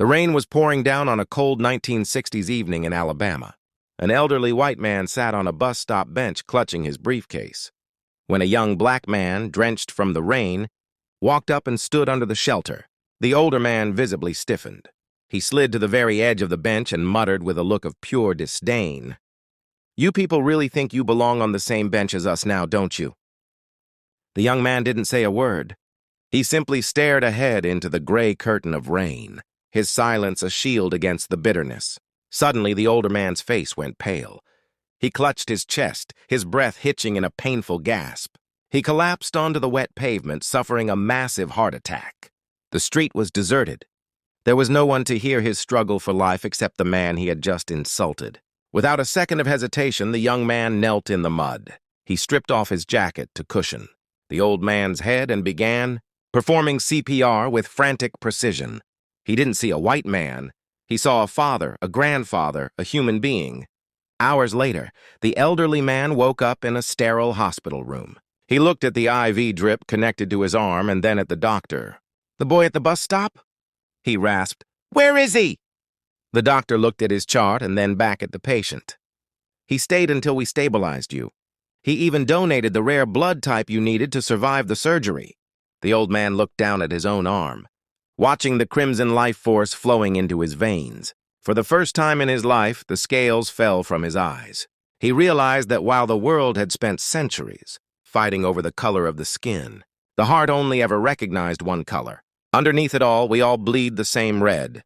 The rain was pouring down on a cold 1960s evening in Alabama. An elderly white man sat on a bus stop bench clutching his briefcase, when a young black man, drenched from the rain, walked up and stood under the shelter. The older man visibly stiffened. He slid to the very edge of the bench and muttered with a look of pure disdain, "You people really think you belong on the same bench as us now, don't you?" The young man didn't say a word. He simply stared ahead into the gray curtain of rain, his silence a shield against the bitterness. Suddenly, the older man's face went pale. He clutched his chest, his breath hitching in a painful gasp. He collapsed onto the wet pavement, suffering a massive heart attack. The street was deserted. There was no one to hear his struggle for life except the man he had just insulted. Without a second of hesitation, the young man knelt in the mud. He stripped off his jacket to cushion the old man's head and began performing CPR with frantic precision. He didn't see a white man. He saw a father, a grandfather, a human being. Hours later, the elderly man woke up in a sterile hospital room. He looked at the IV drip connected to his arm and then at the doctor. "The boy at the bus stop?" he rasped. "Where is he?" The doctor looked at his chart and then back at the patient. "He stayed until we stabilized you. He even donated the rare blood type you needed to survive the surgery." The old man looked down at his own arm, watching the crimson life force flowing into his veins. For the first time in his life, the scales fell from his eyes. He realized that while the world had spent centuries fighting over the color of the skin, the heart only ever recognized one color. Underneath it all, we all bleed the same red.